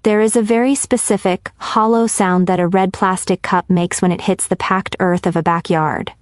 There is a very specific, hollow sound that a red plastic cup makes when it hits the packed earth of a backyard.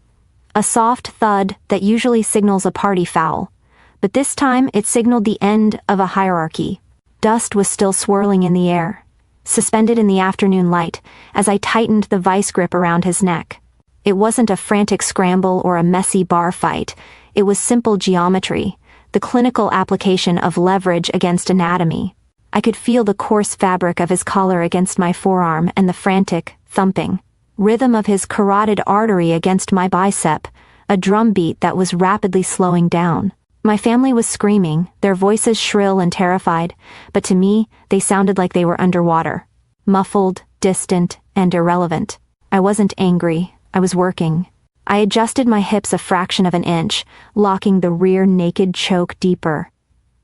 A soft thud that usually signals a party foul, but this time it signaled the end of a hierarchy. Dust was still swirling in the air, suspended in the afternoon light, as I tightened the vice grip around his neck. It wasn't a frantic scramble or a messy bar fight, it was simple geometry, the clinical application of leverage against anatomy. I could feel the coarse fabric of his collar against my forearm and the frantic, thumping rhythm of his carotid artery against my bicep, a drumbeat that was rapidly slowing down. My family was screaming, their voices shrill and terrified, but to me, they sounded like they were underwater. Muffled, distant, and irrelevant. I wasn't angry, I was working. I adjusted my hips a fraction of an inch, locking the rear naked choke deeper,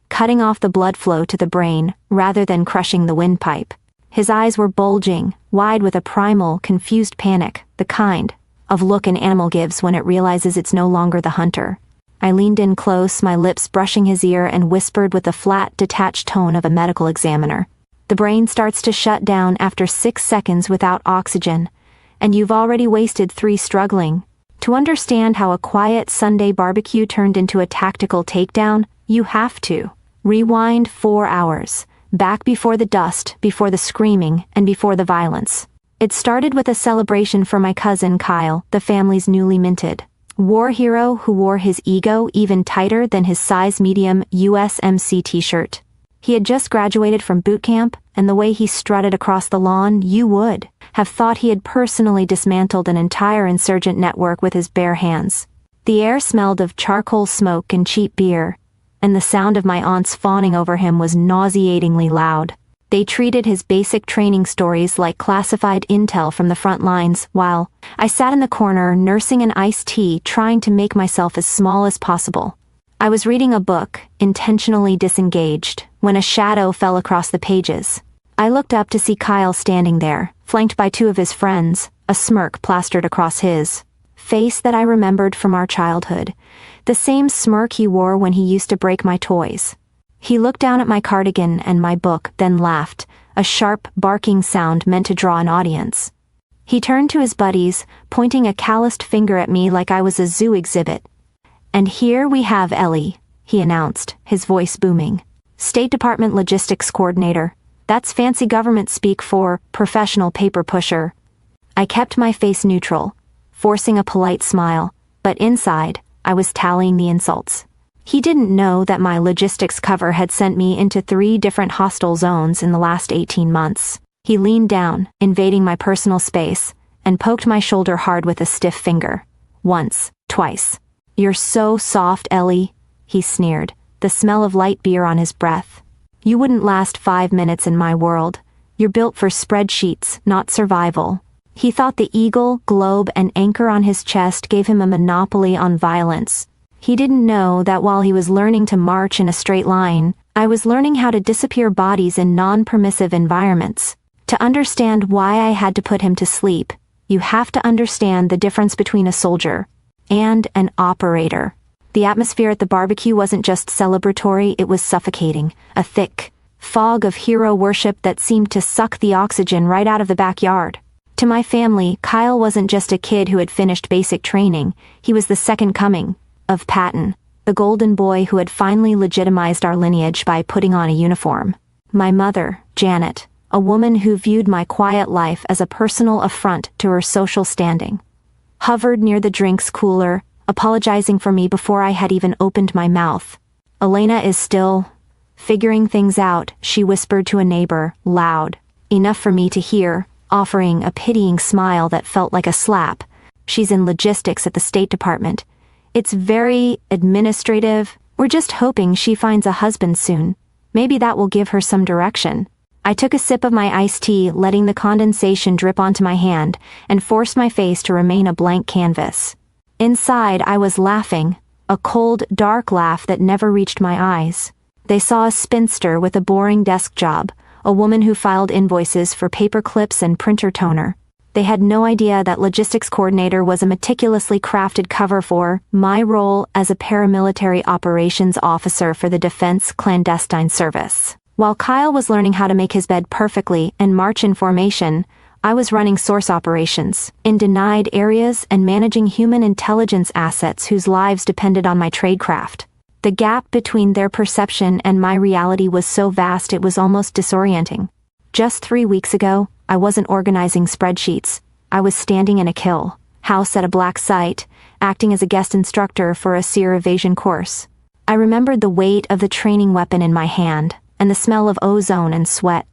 cutting off the blood flow to the brain, rather than crushing the windpipe. His eyes were bulging, wide with a primal, confused panic, the kind of look an animal gives when it realizes it's no longer the hunter. I leaned in close, my lips brushing his ear, and whispered with the flat, detached tone of a medical examiner. The brain starts to shut down after 6 seconds without oxygen, and you've already wasted 3 struggling. To understand how a quiet Sunday barbecue turned into a tactical takedown, you have to rewind 4 hours, back before the dust, before the screaming, and before the violence. It started with a celebration for my cousin Kyle, the family's newly minted war hero who wore his ego even tighter than his size medium USMC t-shirt. He had just graduated from boot camp, and the way he strutted across the lawn, you would have thought he had personally dismantled an entire insurgent network with his bare hands. The air smelled of charcoal smoke and cheap beer, and the sound of my aunts fawning over him was nauseatingly loud. They treated his basic training stories like classified intel from the front lines, while I sat in the corner nursing an iced tea, trying to make myself as small as possible. I was reading a book, intentionally disengaged, when a shadow fell across the pages. I looked up to see Kyle standing there, flanked by 2 of his friends, a smirk plastered across his face that I remembered from our childhood, the same smirk he wore when he used to break my toys. He looked down at my cardigan and my book, then laughed, a sharp, barking sound meant to draw an audience. He turned to his buddies, pointing a calloused finger at me like I was a zoo exhibit. "And here we have Ellie," he announced, his voice booming. "State Department Logistics Coordinator. That's fancy government speak for professional paper pusher." I kept my face neutral, forcing a polite smile, but inside, I was tallying the insults. He didn't know that my logistics cover had sent me into 3 different hostile zones in the last 18 months. He leaned down, invading my personal space, and poked my shoulder hard with a stiff finger. Once, twice. "You're so soft, Ellie," he sneered, the smell of light beer on his breath. "You wouldn't last 5 minutes in my world. You're built for spreadsheets, not survival." He thought the eagle, globe, and anchor on his chest gave him a monopoly on violence. He didn't know that while he was learning to march in a straight line, I was learning how to disappear bodies in non-permissive environments. To understand why I had to put him to sleep, you have to understand the difference between a soldier and an operator. The atmosphere at the barbecue wasn't just celebratory, it was suffocating, a thick fog of hero worship that seemed to suck the oxygen right out of the backyard. To my family, Kyle wasn't just a kid who had finished basic training, he was the second coming of Patton, the golden boy who had finally legitimized our lineage by putting on a uniform. My mother, Janet, a woman who viewed my quiet life as a personal affront to her social standing, hovered near the drinks cooler, apologizing for me before I had even opened my mouth. "Elena is still figuring things out," she whispered to a neighbor, loud enough for me to hear, offering a pitying smile that felt like a slap. "She's in logistics at the State Department. It's very administrative. We're just hoping she finds a husband soon. Maybe that will give her some direction." I took a sip of my iced tea, letting the condensation drip onto my hand, and forced my face to remain a blank canvas. Inside, I was laughing, a cold, dark laugh that never reached my eyes. They saw a spinster with a boring desk job, a woman who filed invoices for paper clips and printer toner. They had no idea that logistics coordinator was a meticulously crafted cover for my role as a paramilitary operations officer for the Defense Clandestine Service. While Kyle was learning how to make his bed perfectly and march in formation, I was running source operations in denied areas and managing human intelligence assets whose lives depended on my tradecraft. The gap between their perception and my reality was so vast it was almost disorienting. Just 3 weeks ago, I wasn't organizing spreadsheets. I was standing in a kill house at a black site, acting as a guest instructor for a seer evasion course. I remembered the weight of the training weapon in my hand, and the smell of ozone and sweat.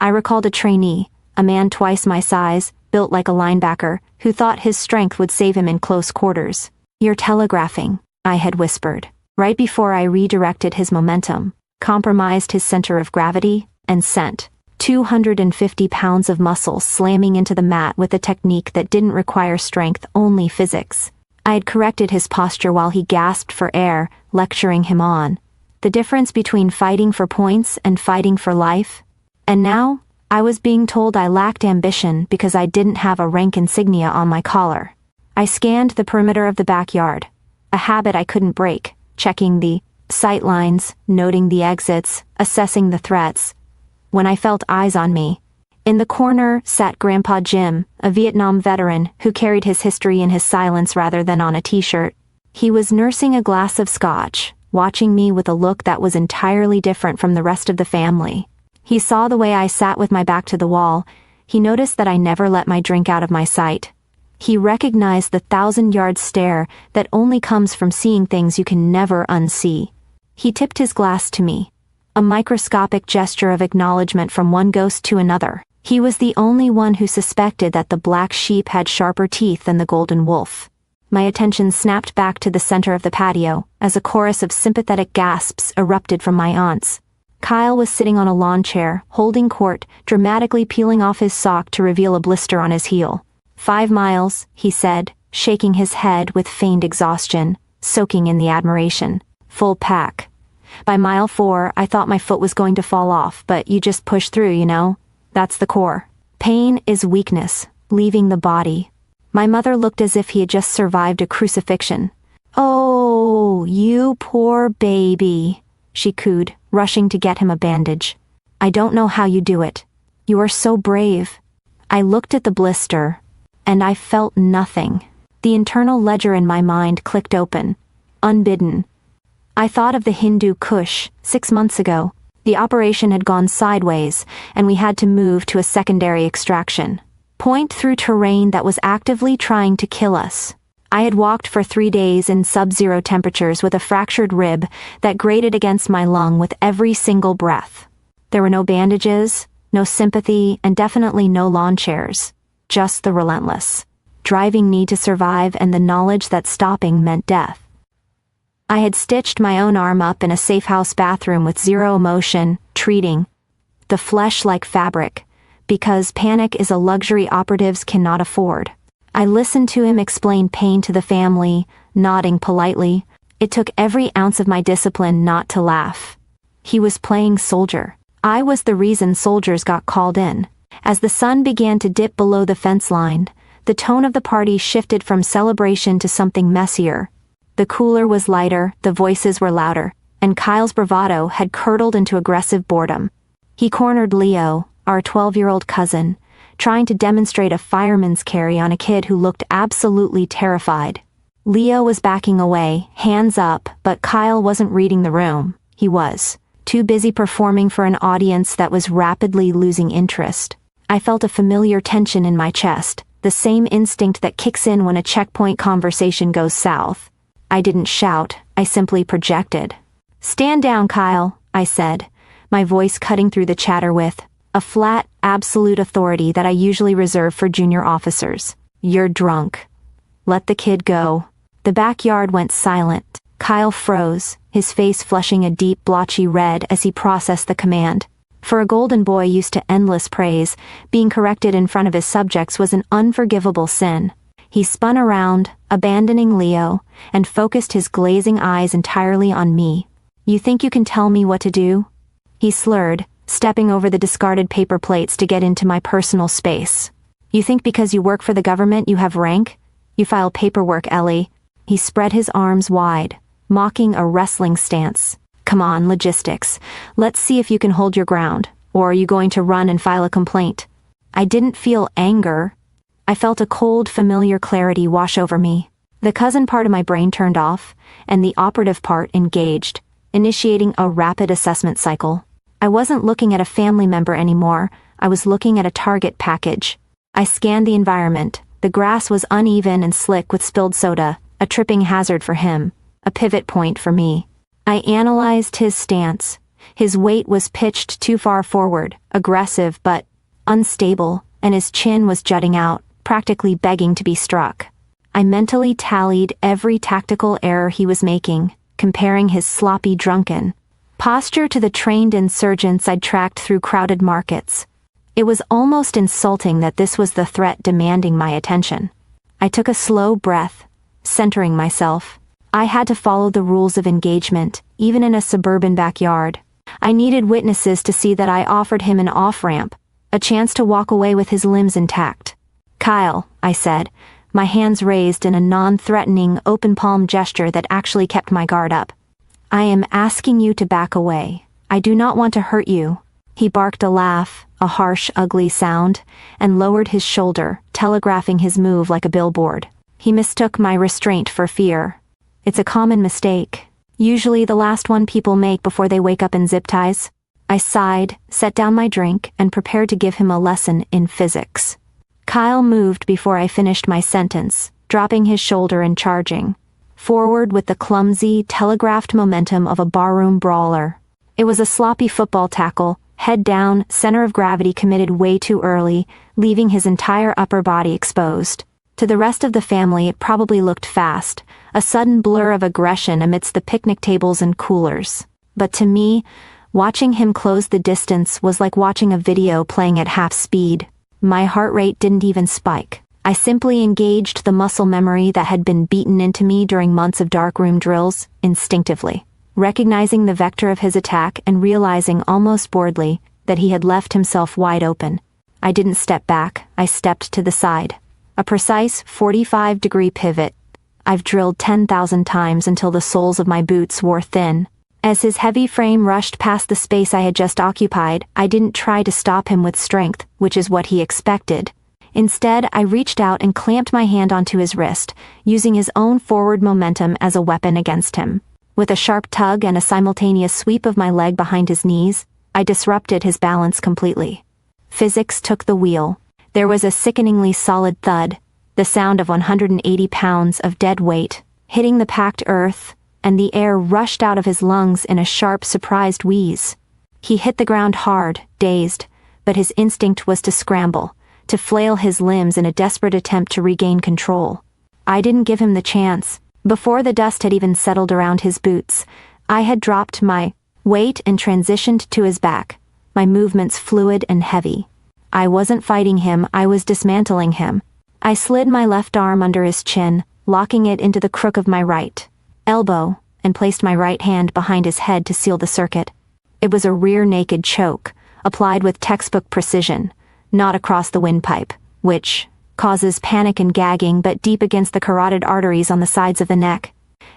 I recalled a trainee, a man twice my size, built like a linebacker, who thought his strength would save him in close quarters. "You're telegraphing," I had whispered, right before I redirected his momentum, compromised his center of gravity, and sent 250 pounds of muscle slamming into the mat with a technique that didn't require strength, only physics. I had corrected his posture while he gasped for air, lecturing him on the difference between fighting for points and fighting for life. And now, I was being told I lacked ambition because I didn't have a rank insignia on my collar. I scanned the perimeter of the backyard, a habit I couldn't break, checking the sight lines, noting the exits, assessing the threats, when I felt eyes on me. In the corner sat Grandpa Jim, a Vietnam veteran who carried his history in his silence rather than on a t-shirt. He was nursing a glass of scotch, watching me with a look that was entirely different from the rest of the family. He saw the way I sat with my back to the wall. He noticed that I never let my drink out of my sight. He recognized the 1,000-yard stare that only comes from seeing things you can never unsee. He tipped his glass to me, a microscopic gesture of acknowledgement from one ghost to another. He was the only one who suspected that the black sheep had sharper teeth than the golden wolf. My attention snapped back to the center of the patio, as a chorus of sympathetic gasps erupted from my aunts. Kyle was sitting on a lawn chair, holding court, dramatically peeling off his sock to reveal a blister on his heel. 5 miles, he said, shaking his head with feigned exhaustion, soaking in the admiration. Full pack. By mile 4, I thought my foot was going to fall off, but you just push through, you know? That's the core. Pain is weakness, leaving the body. My mother looked as if he had just survived a crucifixion. "Oh, you poor baby," she cooed, rushing to get him a bandage. "I don't know how you do it. You are so brave." I looked at the blister, and I felt nothing. The internal ledger in my mind clicked open, unbidden. I thought of the Hindu Kush 6 months ago. The operation had gone sideways, and we had to move to a secondary extraction point through terrain that was actively trying to kill us. I had walked for 3 days in sub-zero temperatures with a fractured rib that grated against my lung with every single breath. There were no bandages, no sympathy, and definitely no lawn chairs. Just the relentless, driving need to survive and the knowledge that stopping meant death. I had stitched my own arm up in a safe house bathroom with zero emotion, treating the flesh like fabric, because panic is a luxury operatives cannot afford. I listened to him explain pain to the family, nodding politely. It took every ounce of my discipline not to laugh. He was playing soldier. I was the reason soldiers got called in. As the sun began to dip below the fence line, the tone of the party shifted from celebration to something messier. The cooler was lighter, the voices were louder, and Kyle's bravado had curdled into aggressive boredom. He cornered Leo, our 12-year-old cousin, trying to demonstrate a fireman's carry on a kid who looked absolutely terrified. Leo was backing away, hands up, but Kyle wasn't reading the room. He was too busy performing for an audience that was rapidly losing interest. I felt a familiar tension in my chest, the same instinct that kicks in when a checkpoint conversation goes south. I didn't shout, I simply projected. "Stand down, Kyle," I said, my voice cutting through the chatter with a flat, absolute authority that I usually reserve for junior officers. "You're drunk. Let the kid go." The backyard went silent. Kyle froze, his face flushing a deep, blotchy red as he processed the command. For a golden boy used to endless praise, being corrected in front of his subjects was an unforgivable sin. He spun around, abandoning Leo, and focused his glazing eyes entirely on me. "You think you can tell me what to do?" He slurred, stepping over the discarded paper plates to get into my personal space. "You think because you work for the government you have rank? You file paperwork, Ellie." He spread his arms wide, mocking a wrestling stance. Come on, logistics. Let's see if you can hold your ground, or are you going to run and file a complaint? I didn't feel anger. I felt a cold, familiar clarity wash over me. The cousin part of my brain turned off, and the operative part engaged, initiating a rapid assessment cycle. I wasn't looking at a family member anymore, I was looking at a target package. I scanned the environment. The grass was uneven and slick with spilled soda, a tripping hazard for him, a pivot point for me. I analyzed his stance. His weight was pitched too far forward, aggressive but unstable, and his chin was jutting out, practically begging to be struck. I mentally tallied every tactical error he was making, comparing his sloppy drunken posture to the trained insurgents I'd tracked through crowded markets. It was almost insulting that this was the threat demanding my attention. I took a slow breath, centering myself. I had to follow the rules of engagement, even in a suburban backyard. I needed witnesses to see that I offered him an off-ramp, a chance to walk away with his limbs intact. "Kyle," I said, my hands raised in a non-threatening, open-palm gesture that actually kept my guard up. "I am asking you to back away. I do not want to hurt you." He barked a laugh, a harsh, ugly sound, and lowered his shoulder, telegraphing his move like a billboard. He mistook my restraint for fear. It's a common mistake. Usually the last one people make before they wake up in zip ties. I sighed, set down my drink, and prepared to give him a lesson in physics. Kyle moved before I finished my sentence, dropping his shoulder and charging forward with the clumsy, telegraphed momentum of a barroom brawler. It was a sloppy football tackle, head down, center of gravity committed way too early, leaving his entire upper body exposed. To the rest of the family it probably looked fast, a sudden blur of aggression amidst the picnic tables and coolers. But to me, watching him close the distance was like watching a video playing at half speed. My heart rate didn't even spike. I simply engaged the muscle memory that had been beaten into me during months of darkroom drills, instinctively. Recognizing the vector of his attack and realizing almost boredly that he had left himself wide open. I didn't step back, I stepped to the side. A precise 45-degree pivot. I've drilled 10,000 times until the soles of my boots wore thin. As his heavy frame rushed past the space I had just occupied, I didn't try to stop him with strength, which is what he expected. Instead, I reached out and clamped my hand onto his wrist, using his own forward momentum as a weapon against him. With a sharp tug and a simultaneous sweep of my leg behind his knees, I disrupted his balance completely. Physics took the wheel. There was a sickeningly solid thud, the sound of 180 pounds of dead weight, hitting the packed earth, and the air rushed out of his lungs in a sharp, surprised wheeze. He hit the ground hard, dazed, but his instinct was to scramble, to flail his limbs in a desperate attempt to regain control. I didn't give him the chance. Before the dust had even settled around his boots, I had dropped my weight and transitioned to his back, my movements fluid and heavy. I wasn't fighting him, I was dismantling him. I slid my left arm under his chin, locking it into the crook of my right elbow, and placed my right hand behind his head to seal the circuit. It was a rear naked choke, applied with textbook precision, not across the windpipe, which causes panic and gagging but deep against the carotid arteries on the sides of the neck.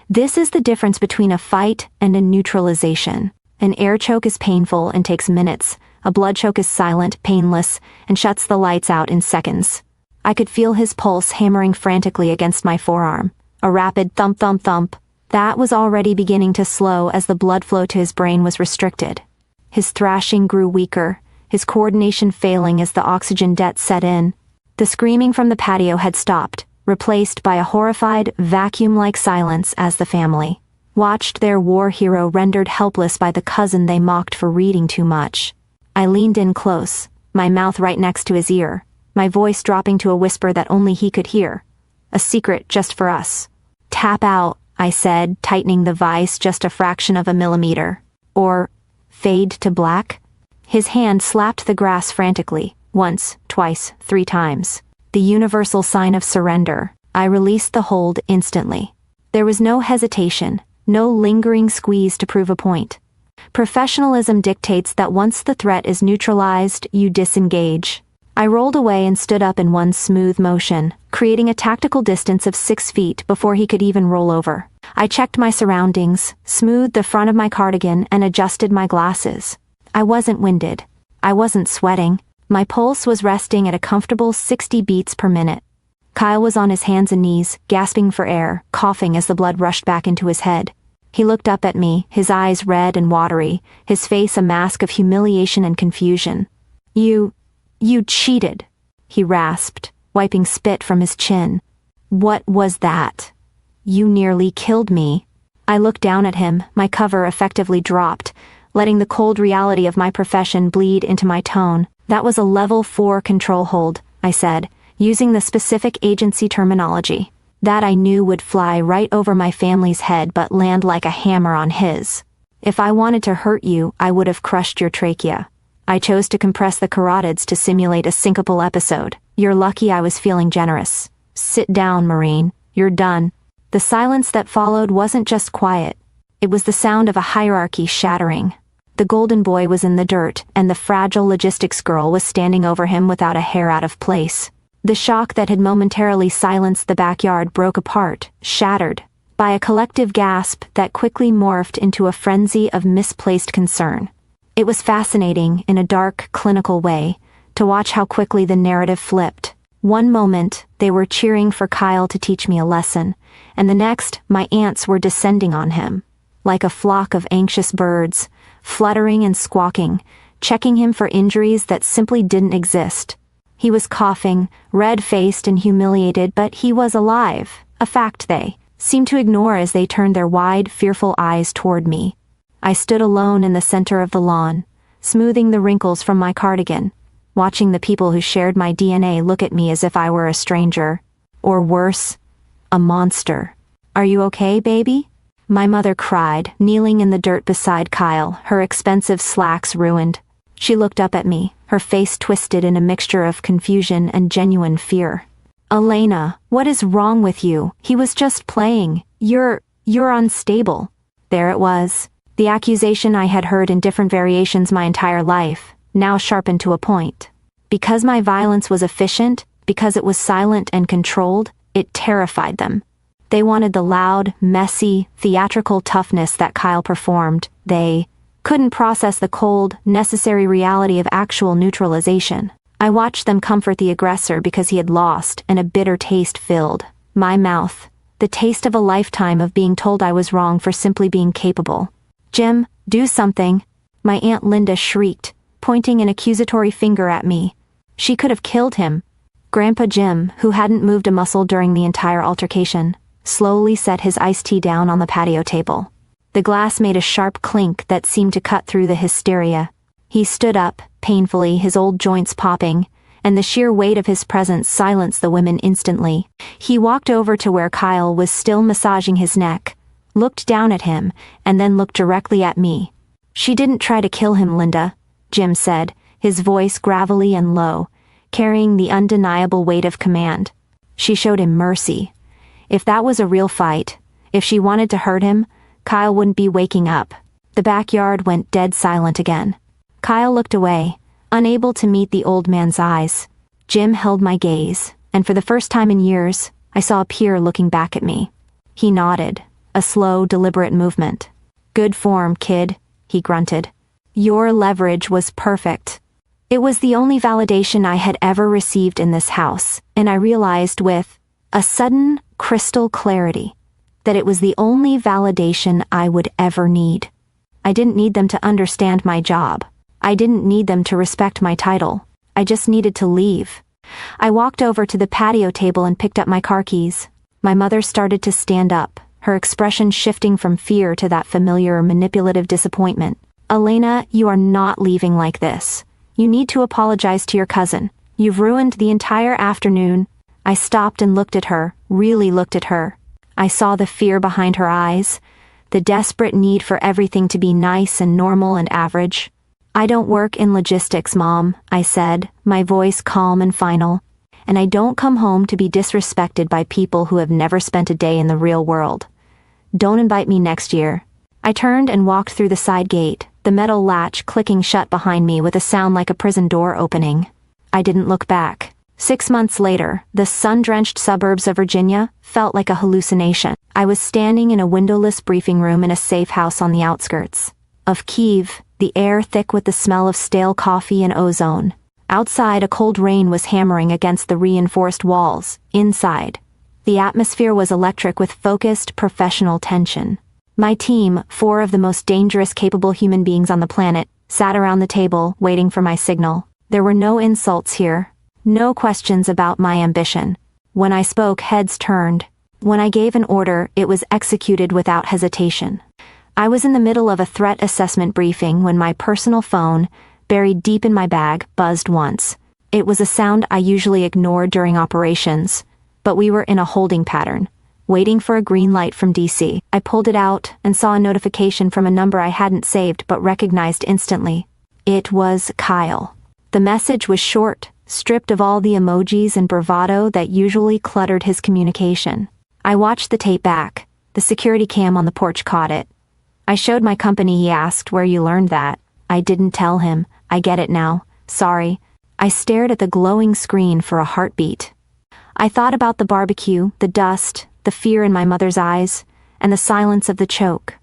This is the difference between a fight and a neutralization. An air choke is painful and takes minutes. A blood choke is silent, painless, and shuts the lights out in seconds. I could feel his pulse hammering frantically against my forearm. A rapid thump thump thump. That was already beginning to slow as the blood flow to his brain was restricted. His thrashing grew weaker, his coordination failing as the oxygen debt set in. The screaming from the patio had stopped, replaced by a horrified, vacuum-like silence as the family watched their war hero rendered helpless by the cousin they mocked for reading too much. I leaned in close, my mouth right next to his ear, my voice dropping to a whisper that only he could hear. A secret just for us. "Tap out," I said, tightening the vise just a fraction of a millimeter. Or fade to black? His hand slapped the grass frantically, once, twice, 3 times. The universal sign of surrender. I released the hold instantly. There was no hesitation, no lingering squeeze to prove a point. Professionalism dictates that once the threat is neutralized, you disengage. I rolled away and stood up in one smooth motion, creating a tactical distance of 6 feet before he could even roll over. I checked my surroundings, smoothed the front of my cardigan, and adjusted my glasses. I wasn't winded. I wasn't sweating. My pulse was resting at a comfortable 60 beats per minute. Kyle was on his hands and knees, gasping for air, coughing as the blood rushed back into his head. He looked up at me, his eyes red and watery, his face a mask of humiliation and confusion. You cheated, he rasped, wiping spit from his chin. What was that? You nearly killed me. I looked down at him, my cover effectively dropped, letting the cold reality of my profession bleed into my tone. That was a level 4 control hold, I said, using the specific agency terminology. That I knew would fly right over my family's head but land like a hammer on his. If I wanted to hurt you, I would have crushed your trachea. I chose to compress the carotids to simulate a syncopal episode. You're lucky I was feeling generous. Sit down, Marine. You're done. The silence that followed wasn't just quiet. It was the sound of a hierarchy shattering. The golden boy was in the dirt, and the fragile logistics girl was standing over him without a hair out of place. The shock that had momentarily silenced the backyard broke apart, shattered, by a collective gasp that quickly morphed into a frenzy of misplaced concern. It was fascinating, in a dark, clinical way, to watch how quickly the narrative flipped. One moment, they were cheering for Kyle to teach me a lesson, and the next, my aunts were descending on him, like a flock of anxious birds, fluttering and squawking, checking him for injuries that simply didn't exist. He was coughing, red-faced and humiliated, but he was alive, a fact they seemed to ignore as they turned their wide, fearful eyes toward me. I stood alone in the center of the lawn, smoothing the wrinkles from my cardigan, watching the people who shared my DNA look at me as if I were a stranger, or worse, a monster. Are you okay, baby? My mother cried, kneeling in the dirt beside Kyle, her expensive slacks ruined. She looked up at me, her face twisted in a mixture of confusion and genuine fear. Elena, what is wrong with you? He was just playing. You're unstable. There it was. The accusation I had heard in different variations my entire life, now sharpened to a point. Because my violence was efficient, because it was silent and controlled, it terrified them. They wanted the loud, messy, theatrical toughness that Kyle performed. They couldn't process the cold, necessary reality of actual neutralization. I watched them comfort the aggressor because he had lost, and a bitter taste filled my mouth. The taste of a lifetime of being told I was wrong for simply being capable. Jim, do something, my Aunt Linda shrieked, pointing an accusatory finger at me. She could have killed him. Grandpa Jim, who hadn't moved a muscle during the entire altercation, slowly set his iced tea down on the patio table. The glass made a sharp clink that seemed to cut through the hysteria. He stood up, painfully, his old joints popping, and the sheer weight of his presence silenced the women instantly. He walked over to where Kyle was still massaging his neck, looked down at him, and then looked directly at me. She didn't try to kill him, Linda, Jim said, his voice gravelly and low, carrying the undeniable weight of command. She showed him mercy. If that was a real fight, if she wanted to hurt him, Kyle wouldn't be waking up. The backyard went dead silent again. Kyle looked away, unable to meet the old man's eyes. Jim held my gaze, and for the first time in years, I saw a peer looking back at me. He nodded, a slow, deliberate movement. Good form, kid, he grunted. Your leverage was perfect. It was the only validation I had ever received in this house, and I realized with a sudden, crystal clarity that it was the only validation I would ever need. I didn't need them to understand my job. I didn't need them to respect my title. I just needed to leave. I walked over to the patio table and picked up my car keys. My mother started to stand up, her expression shifting from fear to that familiar, manipulative disappointment. Elena, you are not leaving like this. You need to apologize to your cousin. You've ruined the entire afternoon. I stopped and looked at her, really looked at her. I saw the fear behind her eyes, the desperate need for everything to be nice and normal and average. I don't work in logistics, Mom, I said, my voice calm and final. And I don't come home to be disrespected by people who have never spent a day in the real world. Don't invite me next year. I turned and walked through the side gate, the metal latch clicking shut behind me with a sound like a prison door opening. I didn't look back. 6 months later, the sun-drenched suburbs of Virginia felt like a hallucination. I was standing in a windowless briefing room in a safe house on the outskirts of Kyiv, the air thick with the smell of stale coffee and ozone. Outside, a cold rain was hammering against the reinforced walls. Inside, the atmosphere was electric with focused, professional tension. My team, 4 of the most dangerous, capable human beings on the planet, sat around the table, waiting for my signal. There were no insults here. No questions about my ambition. When I spoke, heads turned. When I gave an order, it was executed without hesitation. I was in the middle of a threat assessment briefing when my personal phone, buried deep in my bag, buzzed once. It was a sound I usually ignored during operations, but we were in a holding pattern, waiting for a green light from DC. I pulled it out and saw a notification from a number I hadn't saved but recognized instantly. It was Kyle. The message was short, stripped of all the emojis and bravado that usually cluttered his communication. I watched the tape back. The security cam on the porch caught it. I showed my company. He asked where you learned that. I didn't tell him. I get it now. Sorry. I stared at the glowing screen for a heartbeat. I thought about the barbecue, the dust, the fear in my mother's eyes, and the silence of the choke.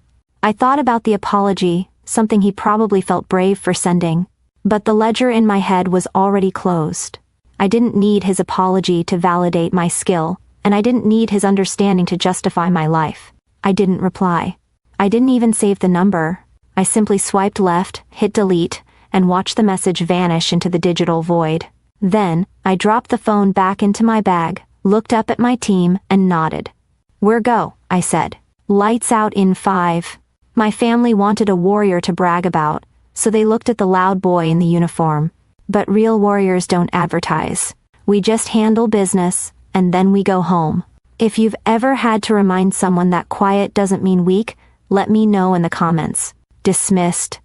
I thought about the apology, something he probably felt brave for sending. But the ledger in my head was already closed. I didn't need his apology to validate my skill, and I didn't need his understanding to justify my life. I didn't reply. I didn't even save the number. I simply swiped left, hit delete, and watched the message vanish into the digital void. Then, I dropped the phone back into my bag, looked up at my team, and nodded. "We're go," I said. "Lights out in 5. My family wanted a warrior to brag about, so they looked at the loud boy in the uniform. But real warriors don't advertise. We just handle business, and then we go home. If you've ever had to remind someone that quiet doesn't mean weak, let me know in the comments. Dismissed.